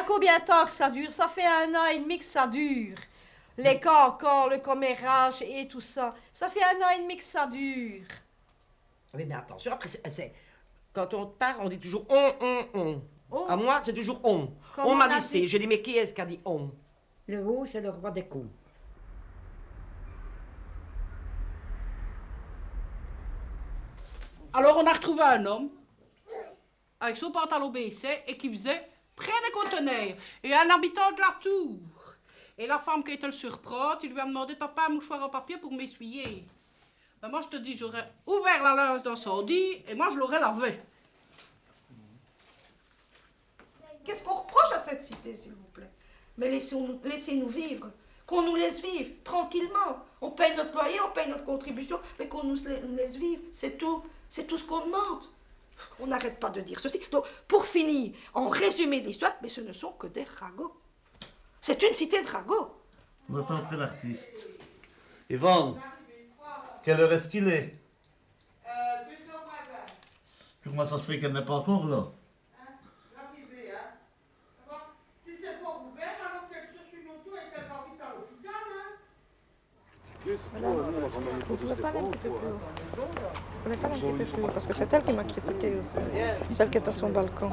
combien de temps que ça dure? Ça fait 1 an et demi que ça dure. Les cancans, le commérage et tout ça. Ça fait 1 an et demi que ça dure. Oui, mais attention, après, quand on parle, on dit toujours on. Oh. À moi, c'est toujours on. Comment On m'a on a dit c'est. dit? J'ai dit, mais qui est-ce qui a dit on? Le haut, c'est le roi des coups. Alors on a retrouvé un homme avec son pantalon baissé et qui faisait près des conteneurs et un habitant de la tour. Et la femme qui était le surprendre, il lui a demandé papa un mouchoir en papier pour m'essuyer. Ben moi je te dis, j'aurais ouvert la linge d'incendie et moi je l'aurais lavé. Qu'est-ce qu'on reproche à cette cité, s'il vous plaît? Mais laissez-nous vivre. Qu'on nous laisse vivre, tranquillement. On paye notre loyer, on paye notre contribution, mais qu'on nous laisse vivre, c'est tout. C'est tout ce qu'on demande. On n'arrête pas de dire ceci. Donc, pour finir, en résumé de l'histoire, mais ce ne sont que des ragots. C'est une cité de ragots. On attend après l'artiste. Yvonne, quelle heure est-ce qu'il est? 2h20. Comment ça se fait qu'elle n'est pas encore là? L'arrivée, hein. Si c'est pas ouvert, alors qu'elle cherche une auto et qu'elle va vite à l'hôpital, hein. Vous pouvez parler un petit peu plus haut. Vous pouvez parler un petit peu plus haut, parce que c'est elle qui m'a critiqué aussi. Celle qui est à son balcon.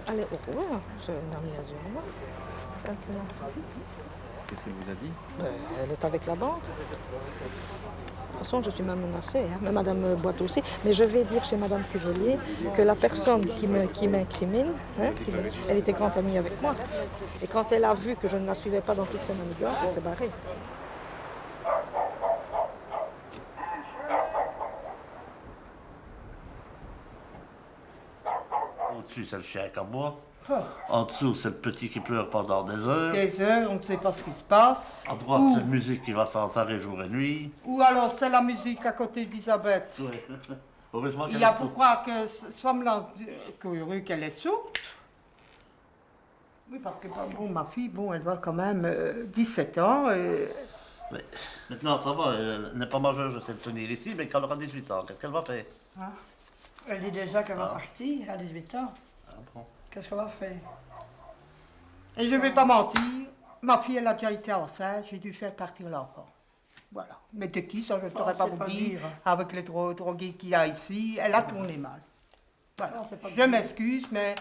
Allez, au revoir. C'est une amie à Zurma. Qu'est-ce qu'elle vous a dit? Elle est avec la bande. De toute façon, je suis même menacée, hein. Mais Madame Boite aussi. Mais je vais dire chez Madame Cuvelier que la personne qui m'incrimine, hein, elle était grande amie avec moi. Et quand elle a vu que je ne la suivais pas dans toutes ses manigances, elle s'est barrée. Au-dessus, c'est le chien à bois. En dessous, c'est le petit qui pleure pendant des heures. Des heures, on ne sait pas ce qui se passe. À droite, Ou- c'est la musique qui va sans arrêt jour et nuit. Ou alors c'est la musique à côté d'Elisabeth. Ouais. Heureusement Il qu'elle y a est pour sourde. croire que Swamland, qu'elle est sourde. Oui, parce que bon, ma fille, bon, elle doit quand même 17 ans. Mais maintenant, ça va, elle n'est pas majeure, je sais le tenir ici, mais quand elle aura 18 ans, qu'est-ce qu'elle va faire? Hein? Elle dit déjà qu'elle va partir à 18 ans. Ah bon? Qu'est-ce qu'elle va faire? Et je ne vais pas mentir, ma fille, elle a déjà été enceinte, j'ai dû faire partir l'enfant. Voilà. Mais de qui, ça, je ne Ça, saurais on pas sait vous pas dire. dire. Avec les drogués qu'il y a ici, elle a tourné mal. Voilà. Ça, on sait pas Je dire. m'excuse, mais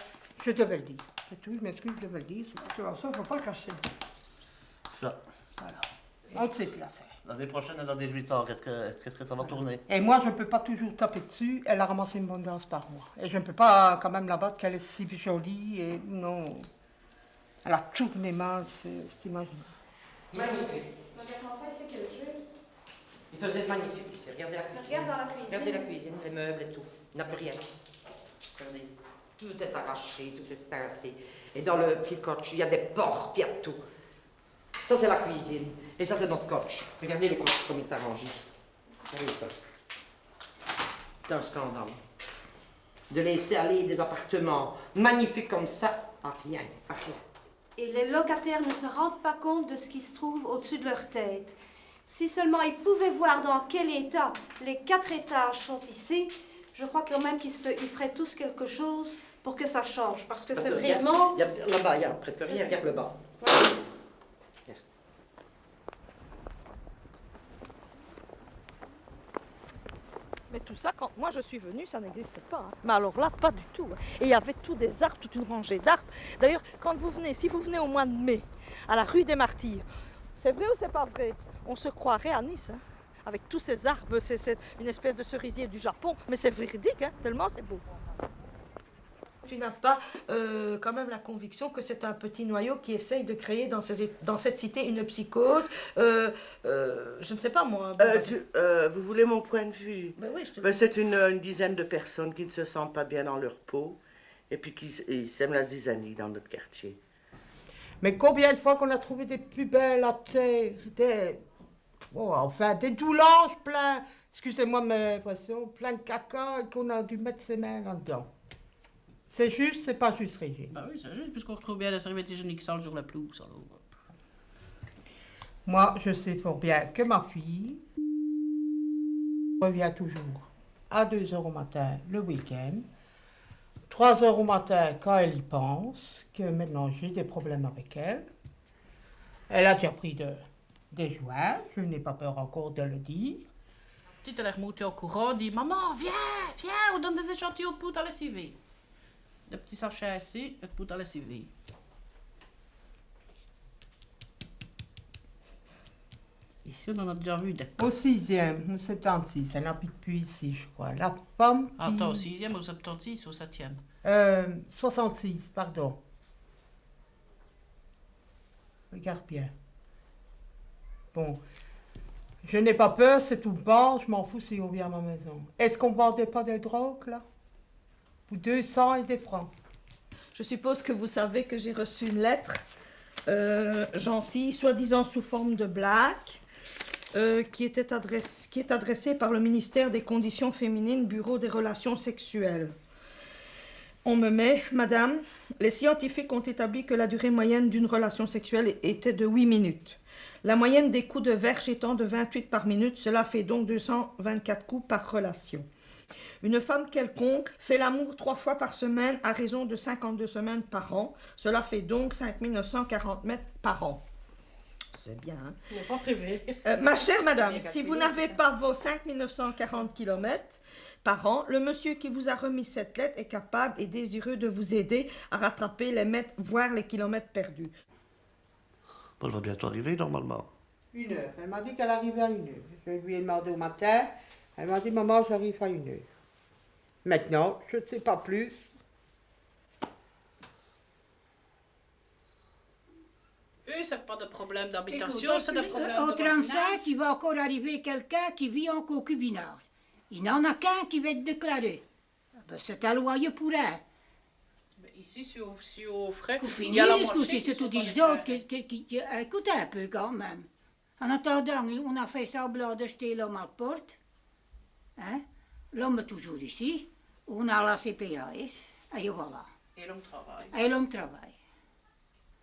je devais le dire. C'est tout, je m'excuse, je devais le dire. c'est tout. De toute façon, il ne faut pas cacher. Ça. Voilà. On ne sait plus la faire. L'année prochaine, elle a 18 ans, qu'est-ce que ça va tourner? Et moi, je ne peux pas toujours taper dessus. Elle a ramassé une bonne danse par mois. Et je ne peux pas quand même la battre qu'elle est si jolie. Et non. Elle a tourné mal, c'est imaginable. Magnifique. Il faisait magnifique ici. Regardez la cuisine. Regarde dans la cuisine. Regardez la cuisine, les meubles et tout. Il n'y a plus rien. Regardez. Tout est arraché, tout est steinté. Et dans le petit coach, il y a des portes, il y a tout. Ça, c'est la cuisine. Et ça, c'est notre coach. Regardez le coach comme il est arrangé. Regardez ça. C'est un scandale. De laisser aller des appartements magnifiques comme ça, à rien, à rien. Et les locataires ne se rendent pas compte de ce qui se trouve au-dessus de leur tête. Si seulement ils pouvaient voir dans quel état les 4 étages sont ici, je crois quand même qu'ils feraient tous quelque chose pour que ça change. Parce que c'est vraiment... Là-bas, il y a presque rien. Regarde le bas. Mais tout ça, quand moi je suis venue, ça n'existait pas. Hein. Mais alors là, pas du tout. Hein. Et il y avait tous des arbres, toute une rangée d'arbres. D'ailleurs, quand vous venez, si vous venez au mois de mai, à la rue des Martyrs, c'est vrai ou c'est pas vrai? On se croirait à Nice, hein, avec tous ces arbres, c'est une espèce de cerisier du Japon. Mais c'est véridique, hein, tellement c'est beau. Tu n'as pas quand même la conviction que c'est un petit noyau qui essaye de créer dans cette cité une psychose. Je ne sais pas moi. Vous voulez mon point de vue? Ben oui, je te Ben, c'est une dizaine de personnes qui ne se sentent pas bien dans leur peau et puis qui sèment la zizanie dans notre quartier. Mais combien de fois qu'on a trouvé des poubelles à terre, des doulanges pleins, excusez-moi mes expressions, plein de caca et qu'on a dû mettre ses mains là-dedans. C'est juste, c'est pas juste, Régine. Bah oui, c'est juste, puisqu'on retrouve bien des serviettes hygiéniques sales sur la pelouse. Alors. Moi, je sais fort bien que ma fille revient toujours à 2 heures au matin le week-end. 3 heures au matin, quand elle y pense, que maintenant j'ai des problèmes avec elle. Elle a déjà pris des joints, je n'ai pas peur encore de le dire. Petite, elle remonte au courant, dit maman, viens, on donne des échantillons de poudre à lessiver. Des petits sachets ici, de poudre à lessiver. Ici, on en a déjà vu des cas. Au 6e, au 76, elle n'habite plus ici, je crois. La femme qui... Attends, au 6e, au 76, au 7e. 66, pardon. Regarde bien. Bon. Je n'ai pas peur, c'est tout bas, je m'en fous si on vient à ma maison. Est-ce qu'on ne vendait pas des drogues, là? Ou 200 et des francs? Je suppose que vous savez que j'ai reçu une lettre gentille, soi-disant sous forme de blague, qui est adressée par le ministère des Conditions féminines, Bureau des relations sexuelles. On me met, Madame, les scientifiques ont établi que la durée moyenne d'une relation sexuelle était de 8 minutes. La moyenne des coups de verge étant de 28 par minute, cela fait donc 224 coups par relation. Une femme quelconque fait l'amour 3 fois par semaine à raison de 52 semaines par an. Cela fait donc 5940 mètres par an. C'est bien, hein? On n'est pas privé. Ma chère madame, si vous n'avez pas vos 5940 km par an, le monsieur qui vous a remis cette lettre est capable et désireux de vous aider à rattraper les mètres, voire les kilomètres perdus. Elle va bientôt arriver, normalement. 1 heure. Elle m'a dit qu'elle arrivait à 1 heure. Je lui ai demandé au matin. Elle m'a dit, maman, j'arrive à 1 heure. Maintenant, je ne sais pas plus. Eux, c'est pas de problème d'habitation, c'est de problème Au de 35, voisinage. il va encore arriver quelqu'un qui vit en concubinage. Il n'y en a qu'un qui va être déclaré. Ben, c'est un loyer pour un. Mais ici, si on ferait, il Fini, y a la moitié c'est qui tout sont pas des autres déclarés. qui écoutez un peu quand même. En attendant, on a fait semblant de jeter l'homme à la porte. Hein? L'homme est toujours ici. On a la CPAS. Et voilà. Et l'homme travaille. Et l'homme travaille.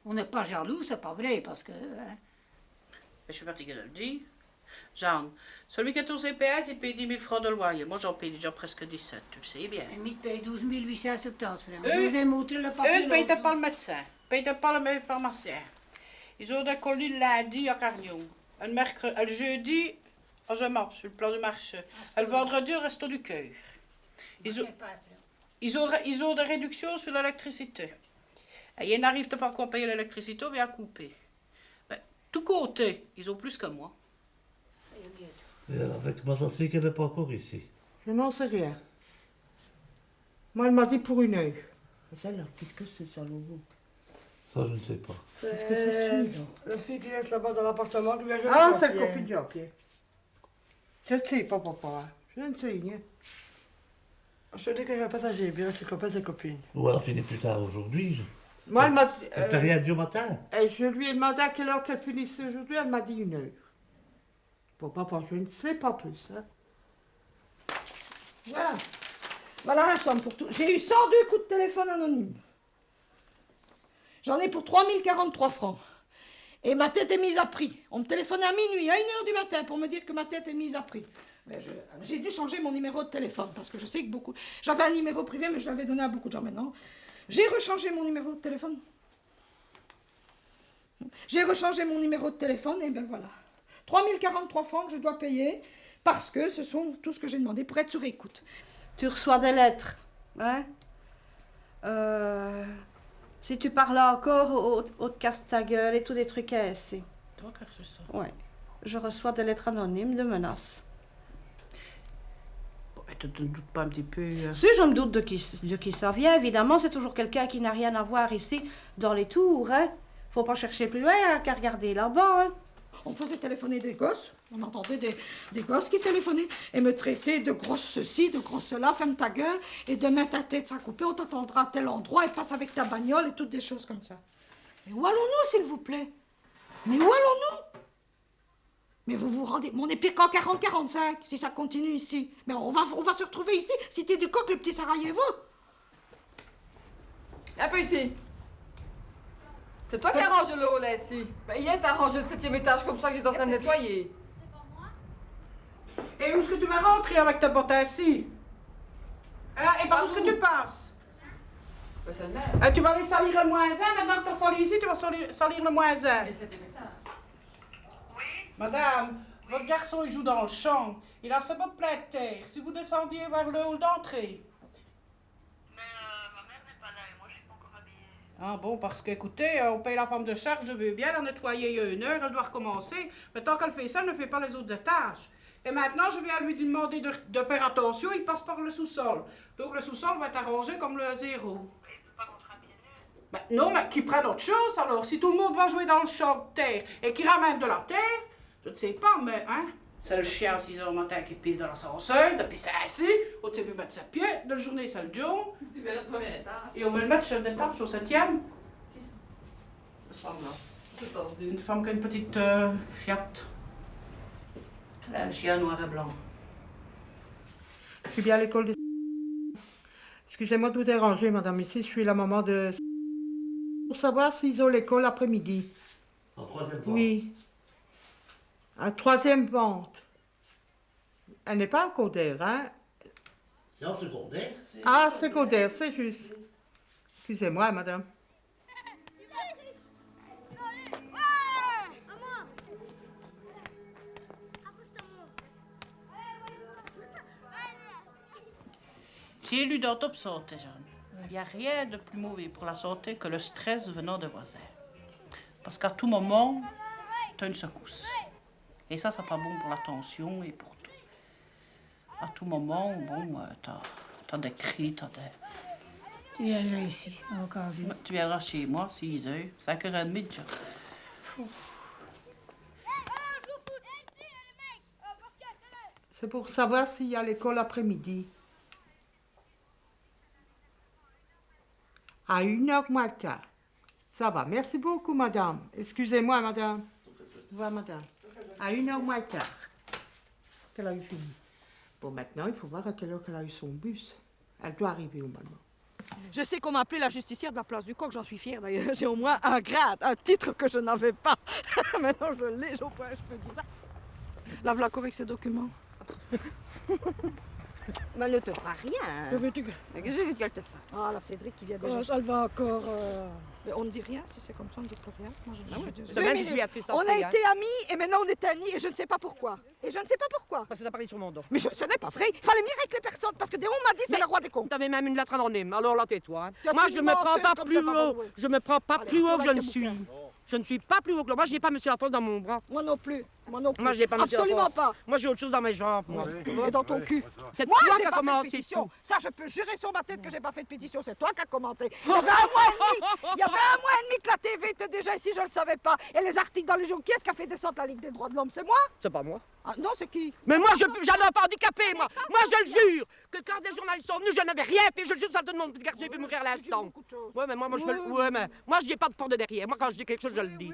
On n'est pas jaloux, c'est pas vrai, parce que... hein, Je suis fatiguée de le dire. Jeanne, celui qui est au CPS, il paye 10 000 francs de loyer. Moi, j'en paye déjà presque 17, tu le sais bien. il paye 12 870 francs. Eux, Vous avez montré le papier Eux ne payent l'autre pas le médecin, ne payent pas le pharmacien. Ils ont des colis le lundi à Carnion, le jeudi à Gemap, sur le plan du marché, le vendredi au resto du cœur. Ils ont des réductions sur l'électricité. Et ils n'arrivent pas à payer l'électricité, bien à couper. Ben, tout côté, ils ont plus que moi. Et alors, comment ça se fait qu'elle n'est pas encore ici? Je n'en sais rien. Moi, elle m'a dit pour 1 heure. Mais celle-là, qu'est-ce que c'est, ça, logo? Ça, je ne sais pas. Qu'est-ce que c'est celui-là? La fille qui reste là-bas dans l'appartement, qui vient jouer Ah, avec c'est son le pied. copain de Jean-Pierre. Je ne sais pas, papa. Je ne sais rien. Je te dis que j'ai pas ça, j'ai bien ses copains, ses copines. Ou elle a fini plus tard aujourd'hui. Moi, elle m'a dit... Elle t'a rien dit au matin? et je lui ai demandé à quelle heure qu'elle finissait aujourd'hui. Elle m'a dit 1 heure. Bon, papa, je ne sais pas plus. Hein. Voilà. Voilà la somme pour tout. J'ai eu 102 coups de téléphone anonymes. J'en ai pour 3043 francs. Et ma tête est mise à prix. On me téléphonait à minuit, à 1h du matin, pour me dire que ma tête est mise à prix. Mais j'ai dû changer mon numéro de téléphone, parce que je sais que beaucoup... J'avais un numéro privé, mais je l'avais donné à beaucoup de gens maintenant. J'ai rechangé mon numéro de téléphone. J'ai rechangé mon numéro de téléphone, et ben voilà. 3043 francs que je dois payer, parce que ce sont tout ce que j'ai demandé pour être sur écoute. Tu reçois des lettres, hein? Si tu parles encore, on te casse ta gueule et tout des trucs ainsi. Toi, qu'est-ce que c'est ça? Ouais. Je reçois des lettres anonymes de menaces. Bon, et tu te doutes pas un petit peu... Si, je me doute de qui ça vient. Évidemment, c'est toujours quelqu'un qui n'a rien à voir ici, dans les tours, hein? Faut pas chercher plus loin qu'à regarder là-bas, hein? On faisait téléphoner des gosses, on entendait des gosses qui téléphonaient et me traitaient de grosse ceci, de grosse cela, ferme ta gueule, et demain ta tête sera coupée, on t'attendra à tel endroit et passe avec ta bagnole et toutes des choses comme ça. Mais où allons-nous, s'il vous plaît? Mais où allons-nous? Mais vous vous rendez... Mais on est pire qu'en 40-45, si ça continue ici. Mais on va se retrouver ici, cité du coq, le petit Sarajevo. Un peu ici. C'est toi qui as rangé le relais ici. Ben, hier, t'as rangé le 7e étage comme ça que j'étais en train de nettoyer. Et où est-ce que tu vas rentrer avec ta botte ici? Hein? Et par où est-ce que tu passes? Ben, c'est le même. Tu vas aller salir le moins 1, maintenant que tu as sali ici, tu vas salir le moins 1. Et le 7e étage. Madame, votre garçon il joue dans le champ. Il a ses bottes pleines de terre. Si vous descendiez vers le hall d'entrée. Mais ma mère n'est pas là et moi je suis pas encore habillée. Ah bon, parce qu'écoutez, on paye la femme de charge, je veux bien la nettoyer il y a 1 heure, elle doit recommencer. Mais tant qu'elle fait ça, elle ne fait pas les autres étages. Et maintenant, je viens lui demander de faire attention, il passe par le sous-sol. Donc le sous-sol va être arrangé comme le 0. Mais il peut pas qu'on sera bien nul. Ben, non, mais qu'il prenne autre chose alors. Si tout le monde va jouer dans le champ de terre et qu'il ramène de la terre, je ne sais pas, mais hein. C'est le chien à 6 h du matin qui pisse dans l'ascenseur, depuis ça assis, on ne sait plus mettre ses pieds, de la journée c'est le John. Tu verras le premier étage. Et on veut le mettre chef d'étage au 7e. Qui ça? Cette femme-là. C'est pas vu. Une femme qui a une petite Fiat. Elle a un chien noir et blanc. Je suis bien à l'école de... Excusez-moi de vous déranger, madame. Ici, je suis la maman de... Pour savoir s'ils ont l'école l'après-midi. En 3e fois. Oui. À 3e vente. Elle n'est pas en secondaire, hein? C'est en secondaire. Ah, secondaire, c'est juste. Excusez-moi, madame. J'ai lu dans Top Santé, Jeanne. Il n'y a rien de plus mauvais pour la santé que le stress venant de voisins. Parce qu'à tout moment, tu as une secousse. Et ça, c'est pas bon pour la tension et pour tout. À tout moment, bon, t'as des cris, t'as des... Tu viendras ici, au cas où. Tu viendras chez moi, 6 h, 5h30 déjà. C'est pour savoir s'il y a l'école l'après-midi. À 1h moins le quart. Ça va. Merci beaucoup, madame. Excusez-moi, madame. Au revoir, madame. À 1h moins le quart. Qu'elle a eu fini. Bon, maintenant, il faut voir à quelle heure qu'elle a eu son bus. Elle doit arriver au moment. Je sais qu'on m'appelait la justicière de la place du Coq, j'en suis fière d'ailleurs. J'ai au moins un grade, un titre que je n'avais pas. Maintenant je l'ai, au point je peux dire ça. Lave-la avec ces documents. Mais elle ne te fera rien. Que veux-tu que... Mais qu'est-ce que tu veux qu'elle te fasse? Ah, la Cédric qui vient déjà. Ça va encore. Mais on ne dit rien, si c'est comme ça, on ne dit plus rien. Moi, je dis C'est même je lui ai fait on a été amis et maintenant on est amis et je ne sais pas pourquoi. Et je ne sais pas pourquoi. Parce que t'as parlé sur mon dos. Mais ce n'est pas vrai. Il fallait venir avec les personnes parce que dès on m'a dit c'est le roi des cons. T'avais même une lettre anonyme, alors là tais-toi. T'as Moi plus je une me prends menteuse pas comme plus ça, pas haut. jouer. Je me prends pas Allez, plus haut que retourne je avec ne tes suis. bouquins. Je ne suis pas plus haut que moi, je n'ai pas Monsieur Laforce dans mon bras. Moi non plus. Moi non plus. Moi, j'ai pas Monsieur Absolument Laforce. pas. Moi, j'ai autre chose dans mes jambes, moi. Et dans ton cul. C'est Moi, toi j'ai qui as pas fait de commencé pétition. tout. Ça, je peux jurer sur ma tête que j'ai pas fait de pétition. C'est toi qui as commenté. Il y avait 1 mois et demi. Il y avait 1 mois et demi que la TV était déjà ici, je ne le savais pas. Et les articles dans les journaux, qui est-ce qui a fait descendre la Ligue des droits de l'homme? C'est moi? C'est pas moi. Ah, non, c'est qui? Mais moi, j'en ai pas handicapé, moi. Moi, je le jure que quand des journalistes sont venus, je n'avais rien fait. Je juste ça de mon petit garçon, il peut mourir à l'instant. Ouais, mais moi, je veux... Ouais, mais moi, je n'ai pas de porte de derrière. Moi, quand je dis quelque chose, je le dis.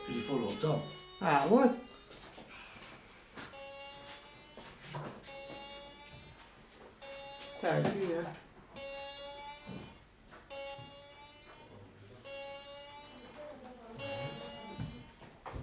Il faut longtemps. Ah ouais. T'as vu, hein.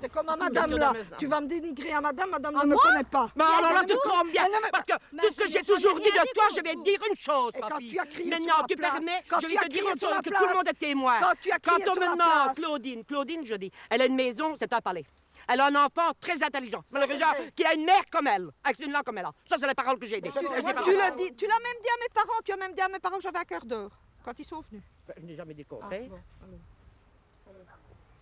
C'est comme à madame là. Tu vas me dénigrer à madame, madame ne me moi connaît pas. Mais alors là, tu Elle tombes bien. elle ne me- Parce que Mais tout ce que j'ai je n'ai toujours dit rien de toi, dit je vais pour te dire une chose, Et quand papy. tu as crié sur Maintenant, la tu place, permets, quand je tu vais as te dire crié une sur chose, la que tout le place, monde est témoin. quand tu as Quand crié on sur me la demande place. Claudine, je dis, elle a une maison, c'est un palais. Elle a un enfant très intelligent. Ça, c'est Malheureusement, vrai. qui a une mère comme elle, avec une langue comme elle a. Ça, c'est les paroles que j'ai dites. Tu l'as dit, tu l'as même dit à mes parents, tu as même dit à mes parents que j'avais un cœur d'or quand ils sont venus. Je n'ai jamais dit le contraire. bon,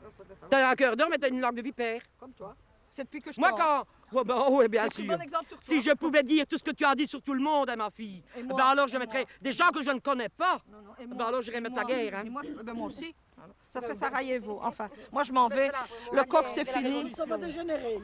alors, faudrait savoir. T'as un cœur d'or, mais t'as une langue de vipère. Comme toi. C'est depuis que je Moi, t'en- quand... Ouais, ben, oui, bien J'ai pris sûr. bon exemple sur toi. Si je pouvais dire tout ce que tu as dit sur tout le monde, hein, ma fille, Et ben moi, alors je et mettrais moi. des gens que je ne connais pas. Non, non, et Ben moi, alors j'irais et mettre la moi, guerre. Hein. et moi, moi aussi. Ça serait Sarajevo. Enfin, moi je m'en vais. Le coq c'est fini. Ça va dégénérer.